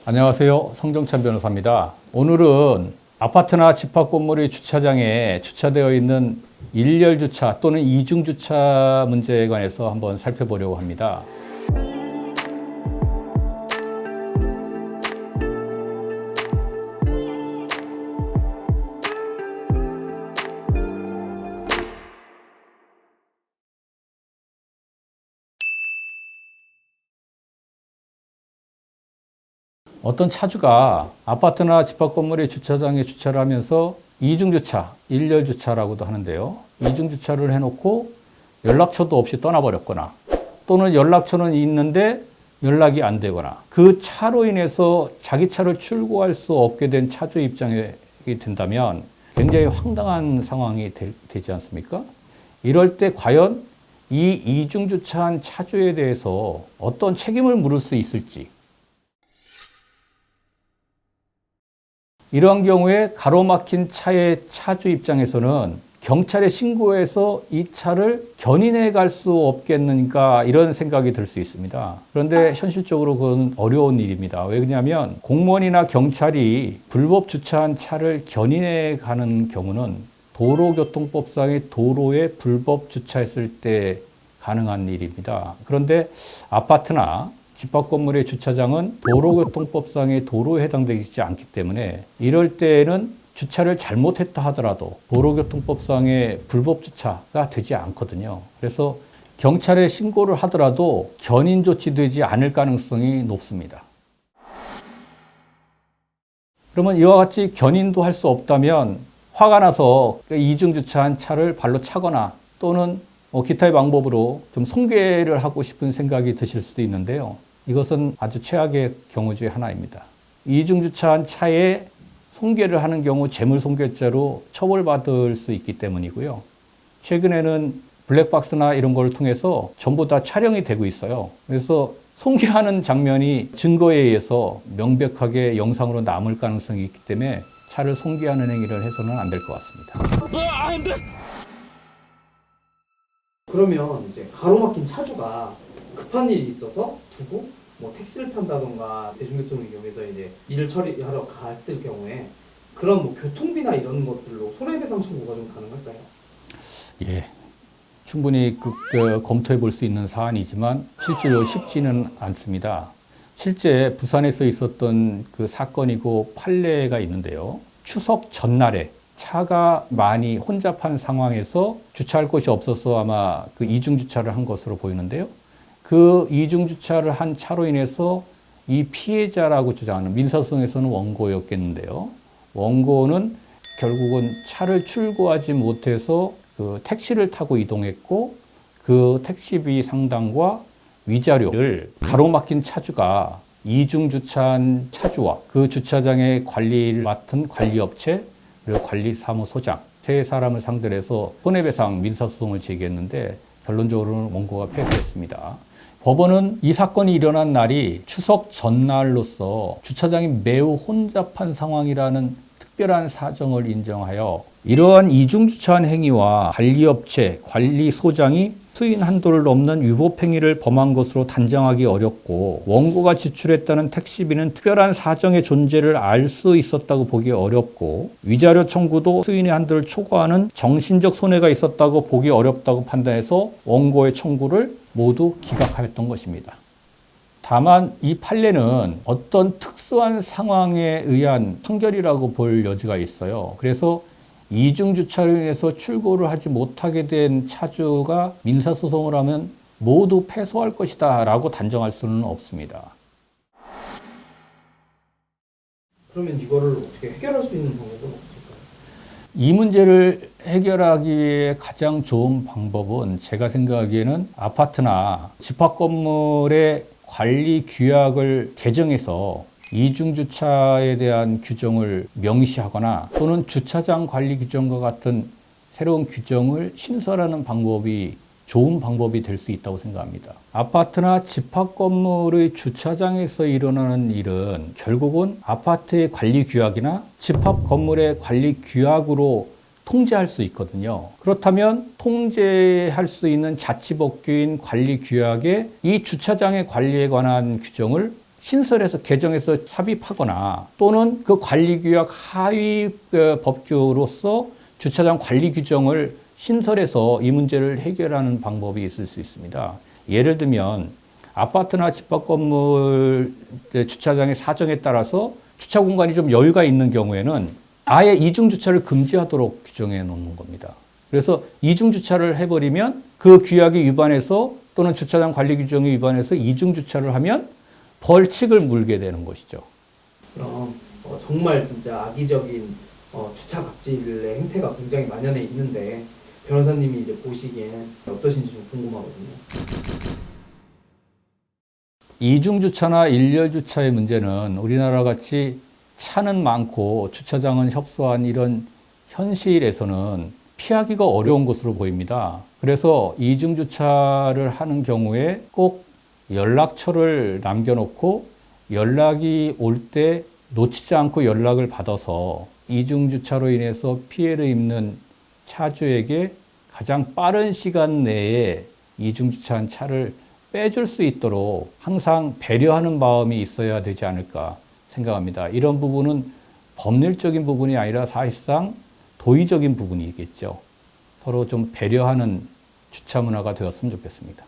안녕하세요. 성정찬 변호사입니다. 오늘은 아파트나 집합 건물의 주차장에 주차되어 있는 일렬 주차 또는 이중 주차 문제에 관해서 한번 살펴보려고 합니다. 어떤 차주가 아파트나 집합 건물의 주차장에 주차를 하면서 이중주차, 일렬 주차라고도 하는데요. 이중주차를 해놓고 연락처도 없이 떠나버렸거나 또는 연락처는 있는데 연락이 안 되거나 그 차로 인해서 자기 차를 출고할 수 없게 된 차주 입장이 된다면 굉장히 황당한 상황이 되지 않습니까? 이럴 때 과연 이 이중주차한 차주에 대해서 어떤 책임을 물을 수 있을지, 이러한 경우에 가로막힌 차의 차주 입장에서는 경찰에 신고해서 이 차를 견인해 갈 수 없겠는가 이런 생각이 들 수 있습니다. 그런데 현실적으로 그건 어려운 일입니다. 왜냐하면 공무원이나 경찰이 불법 주차한 차를 견인해 가는 경우는 도로교통법상의 도로에 불법 주차했을 때 가능한 일입니다. 그런데 아파트나 집합 건물의 주차장은 도로교통법상의 도로에 해당되지 않기 때문에 이럴 때에는 주차를 잘못했다 하더라도 도로교통법상의 불법 주차가 되지 않거든요. 그래서 경찰에 신고를 하더라도 견인 조치되지 않을 가능성이 높습니다. 그러면 이와 같이 견인도 할 수 없다면 화가 나서 이중 주차한 차를 발로 차거나 또는 기타의 방법으로 좀 손괴를 하고 싶은 생각이 드실 수도 있는데요. 이것은 아주 최악의 경우 중에 하나입니다. 이중주차한 차에 손괴를 하는 경우 재물손괴죄로 처벌받을 수 있기 때문이고요. 최근에는 블랙박스나 이런 걸 통해서 전부 다 촬영이 되고 있어요. 그래서 손괴하는 장면이 증거에 의해서 명백하게 영상으로 남을 가능성이 있기 때문에 차를 손괴하는 행위를 해서는 안 될 것 같습니다. 안 돼! 그러면 이제 가로막힌 차주가 급한 일이 있어서 두고 택시를 탄다던가 대중교통을 이용해서 이제 일을 처리하러 갔을 경우에 그런 교통비나 이런 것들로 손해배상 청구가 좀 가능할까요? 예, 충분히 검토해 볼 수 있는 사안이지만 실제로 쉽지는 않습니다. 실제 부산에서 있었던 그 사건이고 판례가 있는데요. 추석 전날에 차가 많이 혼잡한 상황에서 주차할 곳이 없어서 아마 그 이중 주차를 한 것으로 보이는데요. 그 이중 주차를 한 차로 인해서 이 피해자라고 주장하는 민사소송에서는 원고였겠는데요. 원고는 결국은 차를 출고하지 못해서 그 택시를 타고 이동했고 그 택시비 상당과 위자료를 가로막힌 차주가 이중 주차한 차주와 그 주차장의 관리를 맡은 관리업체 그리고 관리사무소장 세 사람을 상대로 해서 손해배상 민사소송을 제기했는데 결론적으로는 원고가 패소했습니다. 법원은 이 사건이 일어난 날이 추석 전날로서 주차장이 매우 혼잡한 상황이라는 특별한 사정을 인정하여 이러한 이중주차한 행위와 관리업체, 관리소장이 수인 한도를 넘는 위법 행위를 범한 것으로 단정하기 어렵고 원고가 지출했다는 택시비는 특별한 사정의 존재를 알 수 있었다고 보기 어렵고 위자료 청구도 수인의 한도를 초과하는 정신적 손해가 있었다고 보기 어렵다고 판단해서 원고의 청구를 모두 기각하였던 것입니다. 다만 이 판례는 어떤 특수한 상황에 의한 판결이라고 볼 여지가 있어요. 그래서 이중주차로 인해서 출고를 하지 못하게 된 차주가 민사소송을 하면 모두 패소할 것이다 라고 단정할 수는 없습니다. 그러면 이거를 어떻게 해결할 수 있는 방법은 없을까요? 이 문제를 해결하기 위해 가장 좋은 방법은 제가 생각하기에는 아파트나 집합 건물의 관리 규약을 개정해서 이중주차에 대한 규정을 명시하거나 또는 주차장 관리 규정과 같은 새로운 규정을 신설하는 방법이 좋은 방법이 될 수 있다고 생각합니다. 아파트나 집합 건물의 주차장에서 일어나는 일은 결국은 아파트의 관리 규약이나 집합 건물의 관리 규약으로 통제할 수 있거든요. 그렇다면 통제할 수 있는 자치법규인 관리규약에 이 주차장의 관리에 관한 규정을 신설해서 개정해서 삽입하거나 또는 그 관리규약 하위 법규로서 주차장 관리 규정을 신설해서 이 문제를 해결하는 방법이 있을 수 있습니다. 예를 들면 아파트나 집합 건물 주차장의 사정에 따라서 주차 공간이 좀 여유가 있는 경우에는 아예 이중 주차를 금지하도록 규정해 놓는 겁니다. 그래서 이중 주차를 해버리면 그 규약이 위반해서 또는 주차장 관리 규정이 위반해서 이중 주차를 하면 벌칙을 물게 되는 것이죠. 그럼 정말 진짜 악의적인 주차 갑질의 행태가 굉장히 만연해 있는데 변호사님이 이제 보시기엔 어떠신지 좀 궁금하거든요. 이중 주차나 일렬 주차의 문제는 우리나라 같이 차는 많고 주차장은 협소한 이런 현실에서는 피하기가 어려운 것으로 보입니다. 그래서 이중 주차를 하는 경우에 꼭 연락처를 남겨놓고 연락이 올 때 놓치지 않고 연락을 받아서 이중 주차로 인해서 피해를 입는 차주에게 가장 빠른 시간 내에 이중 주차한 차를 빼줄 수 있도록 항상 배려하는 마음이 있어야 되지 않을까 생각합니다. 이런 부분은 법률적인 부분이 아니라 사실상 도의적인 부분이겠죠. 서로 좀 배려하는 주차 문화가 되었으면 좋겠습니다.